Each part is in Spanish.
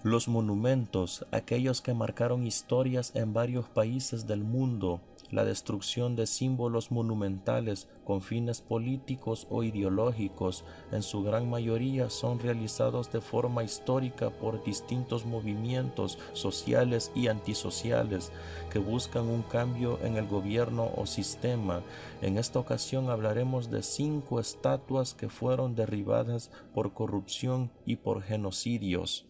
Los monumentos, aquellos que marcaron historias en varios países del mundo, la destrucción de símbolos monumentales con fines políticos o ideológicos, en su gran mayoría son realizados de forma histórica por distintos movimientos sociales y antisociales que buscan un cambio en el gobierno o sistema. En esta ocasión hablaremos de 5 estatuas que fueron derribadas por corrupción y por genocidios.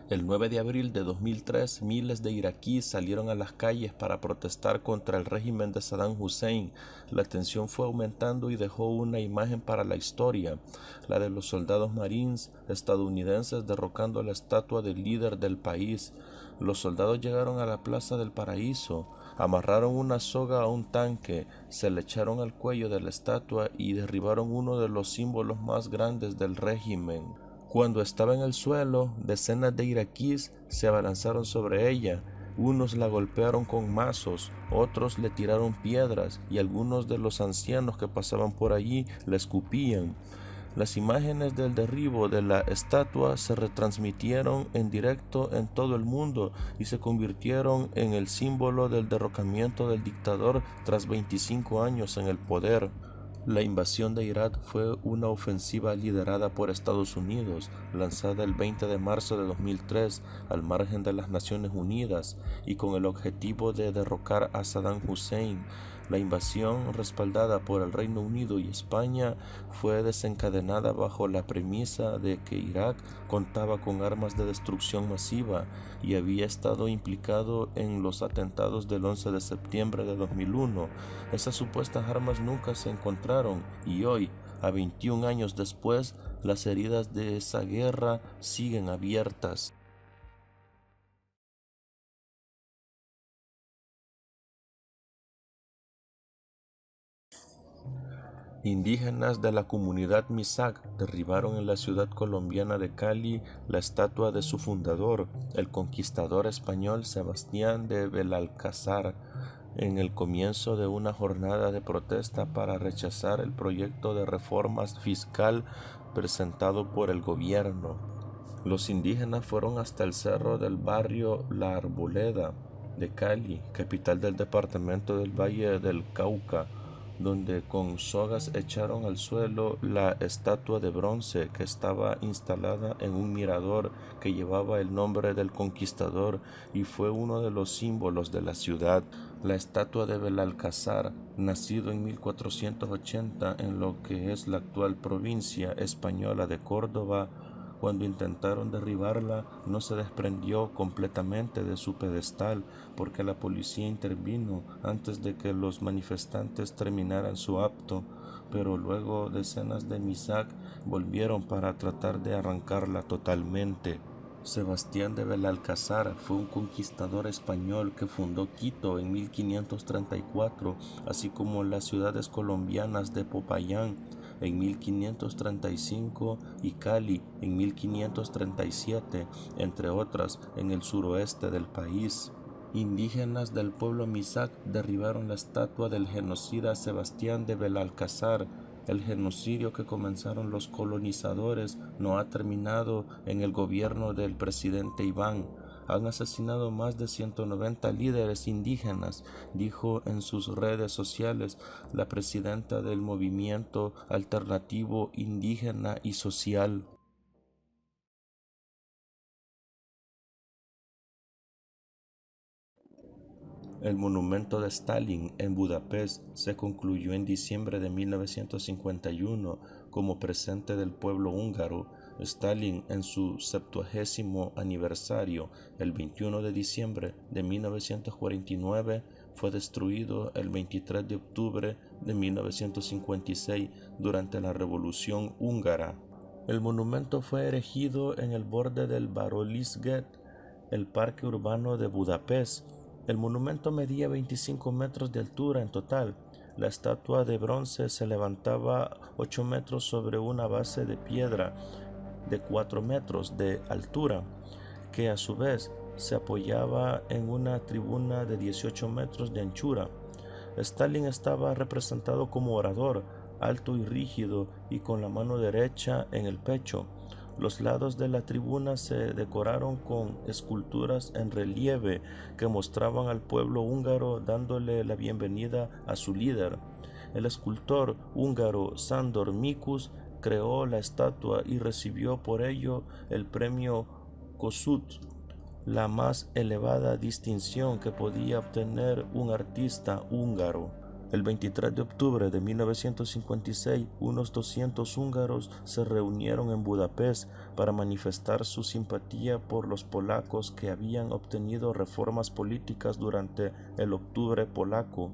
El 9 de abril de 2003, miles de iraquíes salieron a las calles para protestar contra el régimen de Saddam Hussein. La tensión fue aumentando y dejó una imagen para la historia, la de los soldados marines estadounidenses derrocando la estatua del líder del país. Los soldados llegaron a la Plaza del Paraíso, amarraron una soga a un tanque, se le echaron al cuello de la estatua y derribaron uno de los símbolos más grandes del régimen. Cuando estaba en el suelo, decenas de iraquíes se abalanzaron sobre ella. Unos la golpearon con mazos, otros le tiraron piedras y algunos de los ancianos que pasaban por allí le escupían. Las imágenes del derribo de la estatua se retransmitieron en directo en todo el mundo y se convirtieron en el símbolo del derrocamiento del dictador tras 25 años en el poder. La invasión de Irak fue una ofensiva liderada por Estados Unidos, lanzada el 20 de marzo de 2003 al margen de las Naciones Unidas y con el objetivo de derrocar a Saddam Hussein. La invasión, respaldada por el Reino Unido y España, fue desencadenada bajo la premisa de que Irak contaba con armas de destrucción masiva y había estado implicado en los atentados del 11 de septiembre de 2001. Esas supuestas armas nunca se encontraron y hoy, a 21 años después, las heridas de esa guerra siguen abiertas. Indígenas de la comunidad Misak derribaron en la ciudad colombiana de Cali la estatua de su fundador, el conquistador español Sebastián de Belalcázar, en el comienzo de una jornada de protesta para rechazar el proyecto de reformas fiscal presentado por el gobierno. Los indígenas fueron hasta el cerro del barrio La Arboleda de Cali, capital del departamento del Valle del Cauca, donde con sogas echaron al suelo la estatua de bronce que estaba instalada en un mirador que llevaba el nombre del conquistador y fue uno de los símbolos de la ciudad. La estatua de Belalcázar, nacido en 1480 en lo que es la actual provincia española de Córdoba, cuando intentaron derribarla, no se desprendió completamente de su pedestal porque la policía intervino antes de que los manifestantes terminaran su acto, pero luego decenas de Misak volvieron para tratar de arrancarla totalmente. Sebastián de Belalcázar fue un conquistador español que fundó Quito en 1534, así como las ciudades colombianas de Popayán en 1535 y Cali en 1537, entre otras en el suroeste del país. Indígenas del pueblo Misak derribaron la estatua del genocida Sebastián de Belalcázar. El genocidio que comenzaron los colonizadores no ha terminado en el gobierno del presidente Iván. Han asesinado más de 190 líderes indígenas, dijo en sus redes sociales la presidenta del movimiento alternativo indígena y social. El monumento de Stalin en Budapest se concluyó en diciembre de 1951 como presente del pueblo húngaro. Stalin, en su 70º aniversario, el 21 de diciembre de 1949, fue destruido el 23 de octubre de 1956 durante la Revolución Húngara. El monumento fue erigido en el borde del Városliget, el parque urbano de Budapest. El monumento medía 25 metros de altura en total. La estatua de bronce se levantaba 8 metros sobre una base de piedra de 4 metros de altura, que a su vez se apoyaba en una tribuna de 18 metros de anchura. Stalin estaba representado como orador, alto y rígido y con la mano derecha en el pecho. Los lados de la tribuna se decoraron con esculturas en relieve que mostraban al pueblo húngaro dándole la bienvenida a su líder. El escultor húngaro Sándor Mikus creó la estatua y recibió por ello el premio Kossuth, la más elevada distinción que podía obtener un artista húngaro. El 23 de octubre de 1956, unos 200 húngaros se reunieron en Budapest para manifestar su simpatía por los polacos que habían obtenido reformas políticas durante el Octubre polaco.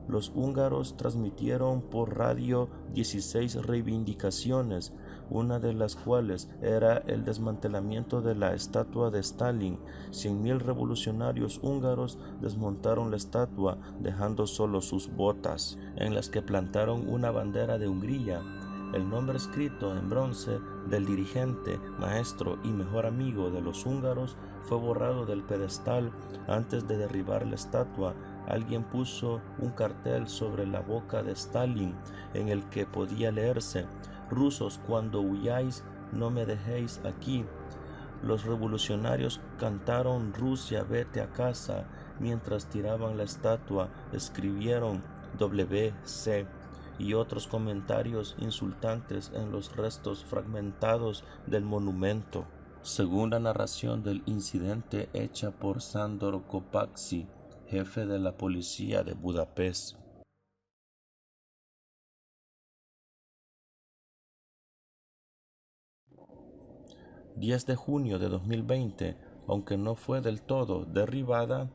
Los húngaros transmitieron por radio 16 reivindicaciones, una de las cuales era el desmantelamiento de la estatua de Stalin. 100.000 revolucionarios húngaros desmontaron la estatua, dejando solo sus botas, en las que plantaron una bandera de Hungría. El nombre escrito en bronce del dirigente, maestro y mejor amigo de los húngaros fue borrado del pedestal. Antes de derribar la estatua, alguien puso un cartel sobre la boca de Stalin en el que podía leerse: «Rusos, cuando huyáis, no me dejéis aquí». Los revolucionarios cantaron «Rusia, vete a casa». Mientras tiraban la estatua, escribieron «WC» y otros comentarios insultantes en los restos fragmentados del monumento. Según la narración del incidente hecha por Sándor Kopácsy, jefe de la policía de Budapest. 10 de junio de 2020, aunque no fue del todo derribada,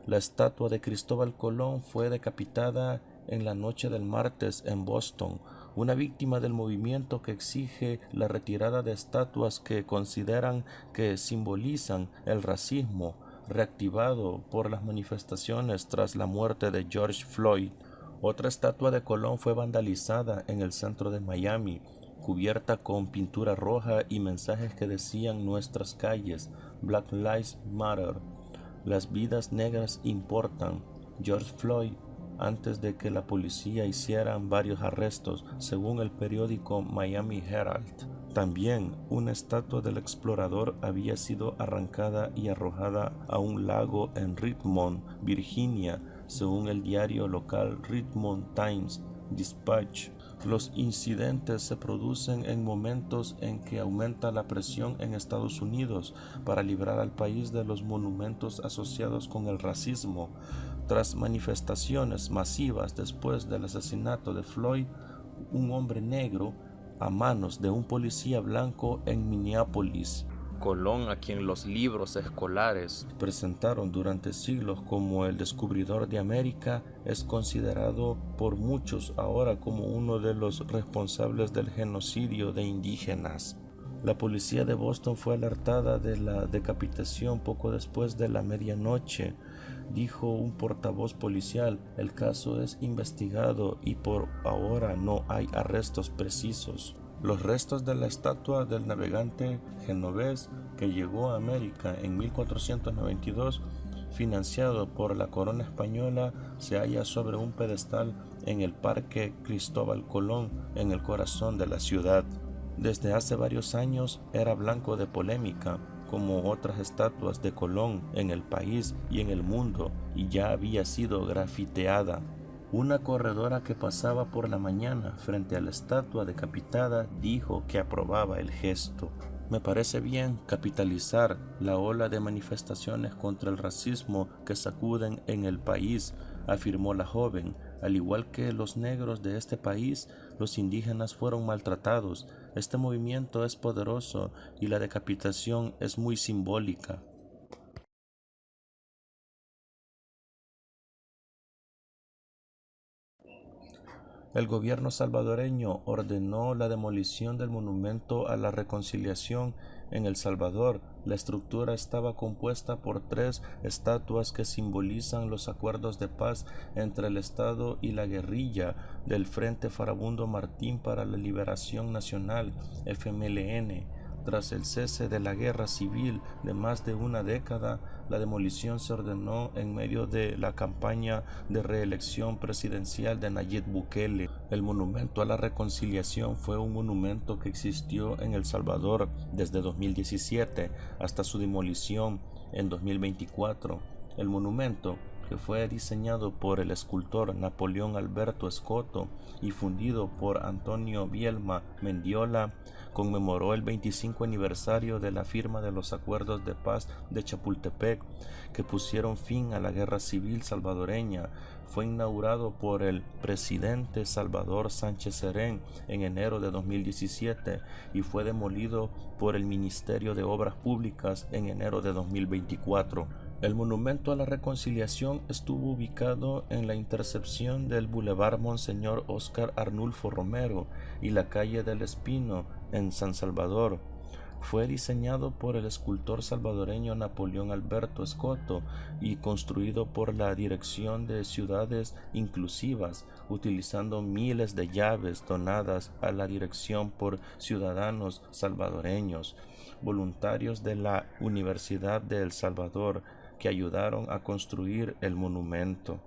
la estatua de Cristóbal Colón fue decapitada en la noche del martes en Boston, una víctima del movimiento que exige la retirada de estatuas que consideran que simbolizan el racismo, reactivado por las manifestaciones tras la muerte de George Floyd. Otra estatua de Colón fue vandalizada en el centro de Miami, cubierta con pintura roja y mensajes que decían «Nuestras calles, Black Lives Matter, las vidas negras importan». George Floyd, antes de que la policía hiciera varios arrestos, según el periódico Miami Herald. También una estatua del explorador había sido arrancada y arrojada a un lago en Richmond, Virginia, según el diario local Richmond Times-Dispatch. Los incidentes se producen en momentos en que aumenta la presión en Estados Unidos para librar al país de los monumentos asociados con el racismo. Tras manifestaciones masivas después del asesinato de Floyd, un hombre negro, a manos de un policía blanco en Minneapolis. Colón, a quien los libros escolares presentaron durante siglos como el descubridor de América, es considerado por muchos ahora como uno de los responsables del genocidio de indígenas. La policía de Boston fue alertada de la decapitación poco después de la medianoche, dijo un portavoz policial. El caso es investigado y por ahora no hay arrestos precisos. Los restos de la estatua del navegante genovés que llegó a América en 1492, financiado por la corona española, se halla sobre un pedestal en el Parque Cristóbal Colón, en el corazón de la ciudad. Desde hace varios años era blanco de polémica, como otras estatuas de Colón en el país y en el mundo, y ya había sido grafiteada. Una corredora que pasaba por la mañana frente a la estatua decapitada dijo que aprobaba el gesto. Me parece bien capitalizar la ola de manifestaciones contra el racismo que sacuden en el país, afirmó la joven. Al igual que los negros de este país, los indígenas fueron maltratados. Este movimiento es poderoso y la decapitación es muy simbólica. El gobierno salvadoreño ordenó la demolición del monumento a la reconciliación en El Salvador. La estructura estaba compuesta por 3 estatuas que simbolizan los acuerdos de paz entre el Estado y la guerrilla del Frente Farabundo Martín para la Liberación Nacional, FMLN. Tras el cese de la guerra civil de más de una década, la demolición se ordenó en medio de la campaña de reelección presidencial de Nayib Bukele. El Monumento a la Reconciliación fue un monumento que existió en El Salvador desde 2017 hasta su demolición en 2024. El monumento, que fue diseñado por el escultor Napoleón Alberto Escoto y fundido por Antonio Bielma Mendiola, conmemoró el 25 aniversario de la firma de los acuerdos de paz de Chapultepec, que pusieron fin a la guerra civil salvadoreña. Fue inaugurado por el presidente Salvador Sánchez Serén en enero de 2017 y fue demolido por el Ministerio de Obras Públicas en enero de 2024. El Monumento a la Reconciliación estuvo ubicado en la intersección del Boulevard Monseñor Óscar Arnulfo Romero y la calle del Espino en San Salvador. Fue diseñado por el escultor salvadoreño Napoleón Alberto Escoto y construido por la Dirección de Ciudades Inclusivas, utilizando miles de llaves donadas a la dirección por ciudadanos salvadoreños, voluntarios de la Universidad de El Salvador, que ayudaron a construir el monumento.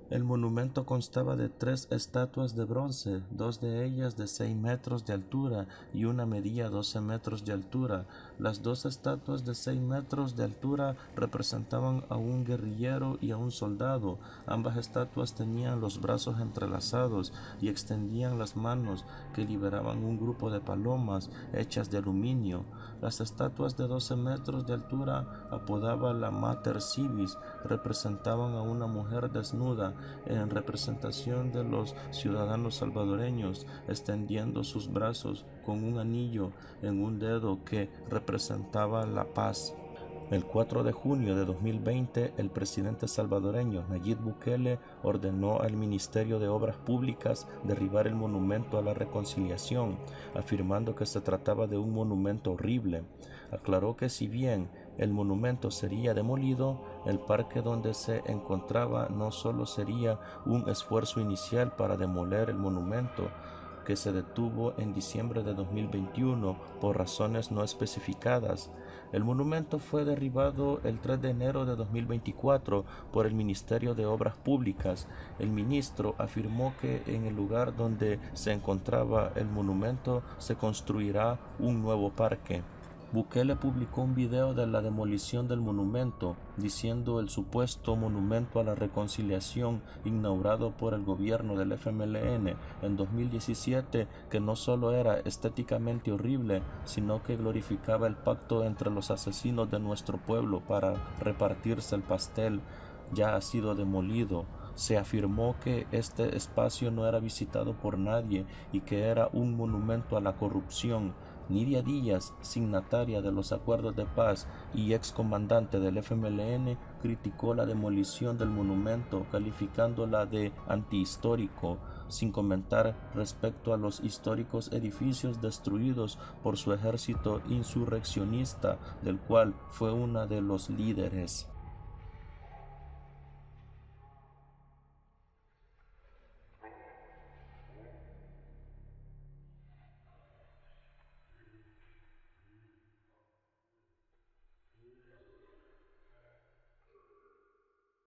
El monumento constaba de 3 estatuas de bronce, 2 de ellas de 6 metros de altura y una medía 12 metros de altura. Las 2 estatuas de 6 metros de altura representaban a un guerrillero y a un soldado. Ambas estatuas tenían los brazos entrelazados y extendían las manos, que liberaban un grupo de palomas hechas de aluminio. Las estatuas de 12 metros de altura, apodada la Mater Civis, representaban a una mujer desnuda en representación de los ciudadanos salvadoreños, extendiendo sus brazos con un anillo en un dedo que representaba la paz. El 4 de junio de 2020, el presidente salvadoreño Nayib Bukele ordenó al Ministerio de Obras Públicas derribar el Monumento a la Reconciliación, afirmando que se trataba de un monumento horrible. Aclaró que si bien el monumento sería demolido, el parque donde se encontraba no solo sería un esfuerzo inicial para demoler el monumento, que se detuvo en diciembre de 2021 por razones no especificadas. El monumento fue derribado el 3 de enero de 2024 por el Ministerio de Obras Públicas. El ministro afirmó que en el lugar donde se encontraba el monumento se construirá un nuevo parque. Bukele publicó un video de la demolición del monumento, diciendo el supuesto monumento a la reconciliación inaugurado por el gobierno del FMLN en 2017, que no solo era estéticamente horrible, sino que glorificaba el pacto entre los asesinos de nuestro pueblo para repartirse el pastel, ya ha sido demolido. Se afirmó que este espacio no era visitado por nadie y que era un monumento a la corrupción. Nidia Díaz, signataria de los acuerdos de paz y excomandante del FMLN, criticó la demolición del monumento, calificándola de antihistórico, sin comentar respecto a los históricos edificios destruidos por su ejército insurreccionista, del cual fue una de los líderes.